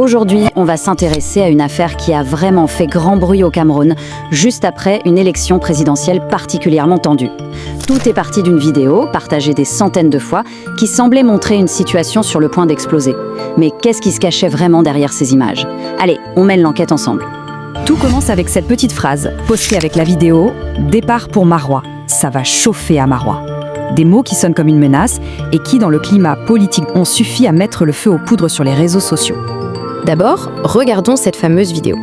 Aujourd'hui, on va s'intéresser à une affaire qui a vraiment fait grand bruit au Cameroun, juste après une élection présidentielle particulièrement tendue. Tout est parti d'une vidéo, partagée des centaines de fois, qui semblait montrer une situation sur le point d'exploser. Mais qu'est-ce qui se cachait vraiment derrière ces images? Allez, on mène l'enquête ensemble. Tout commence avec cette petite phrase, postée avec la vidéo « Départ pour Maroua, ça va chauffer à Maroua ». Des mots qui sonnent comme une menace et qui, dans le climat politique, ont suffi à mettre le feu aux poudres sur les réseaux sociaux. D'abord, regardons cette fameuse vidéo.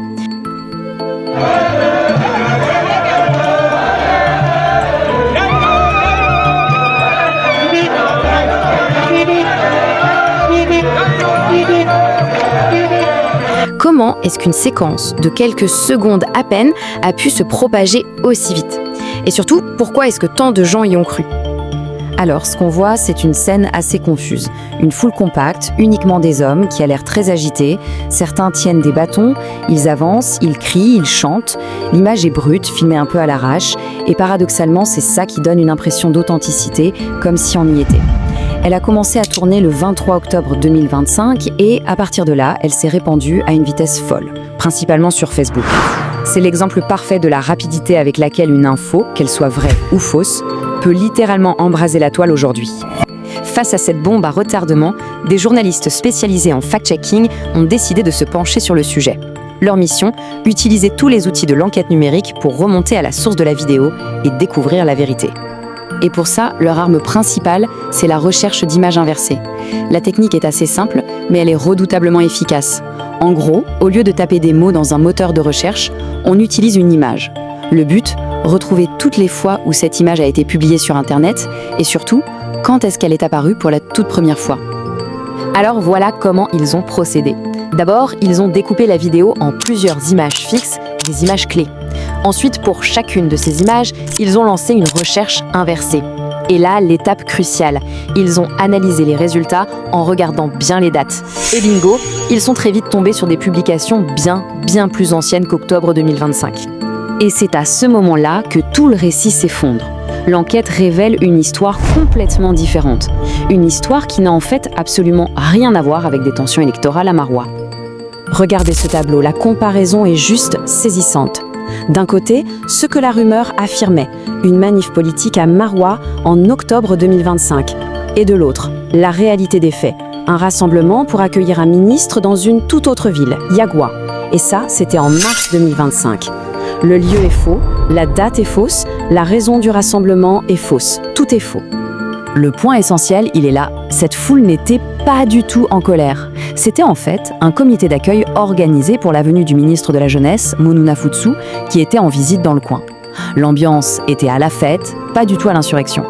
Comment est-ce qu'une séquence de quelques secondes à peine a pu se propager aussi vite? Et surtout, pourquoi est-ce que tant de gens y ont cru? Alors, ce qu'on voit, c'est une scène assez confuse. Une foule compacte, uniquement des hommes, qui a l'air très agités. Certains tiennent des bâtons, ils avancent, ils crient, ils chantent. L'image est brute, filmée un peu à l'arrache. Et paradoxalement, c'est ça qui donne une impression d'authenticité, comme si on y était. Elle a commencé à tourner le 23 octobre 2025 et, à partir de là, elle s'est répandue à une vitesse folle, principalement sur Facebook. C'est l'exemple parfait de la rapidité avec laquelle une info, qu'elle soit vraie ou fausse, peut littéralement embraser la toile aujourd'hui. Face à cette bombe à retardement, des journalistes spécialisés en fact-checking ont décidé de se pencher sur le sujet. Leur mission, utiliser tous les outils de l'enquête numérique pour remonter à la source de la vidéo et découvrir la vérité. Et pour ça, leur arme principale, c'est la recherche d'images inversées. La technique est assez simple, mais elle est redoutablement efficace. En gros, au lieu de taper des mots dans un moteur de recherche, on utilise une image. Le but, retrouver toutes les fois où cette image a été publiée sur Internet et surtout, quand est-ce qu'elle est apparue pour la toute première fois. Alors voilà comment ils ont procédé. D'abord, ils ont découpé la vidéo en plusieurs images fixes, des images clés. Ensuite, pour chacune de ces images, ils ont lancé une recherche inversée. Et là, l'étape cruciale, ils ont analysé les résultats en regardant bien les dates. Et bingo, ils sont très vite tombés sur des publications bien plus anciennes qu'octobre 2025. Et c'est à ce moment-là que tout le récit s'effondre. L'enquête révèle une histoire complètement différente. Une histoire qui n'a en fait absolument rien à voir avec des tensions électorales à Maroua. Regardez ce tableau, la comparaison est juste saisissante. D'un côté, ce que la rumeur affirmait, une manif politique à Maroua en octobre 2025. Et de l'autre, la réalité des faits, un rassemblement pour accueillir un ministre dans une toute autre ville, Yagoua. Et ça, c'était en mars 2025. Le lieu est faux, la date est fausse, la raison du rassemblement est fausse. Tout est faux. Le point essentiel, il est là. Cette foule n'était pas du tout en colère. C'était en fait un comité d'accueil organisé pour la venue du ministre de la Jeunesse, Mounouna Futsou, qui était en visite dans le coin. L'ambiance était à la fête, pas du tout à l'insurrection.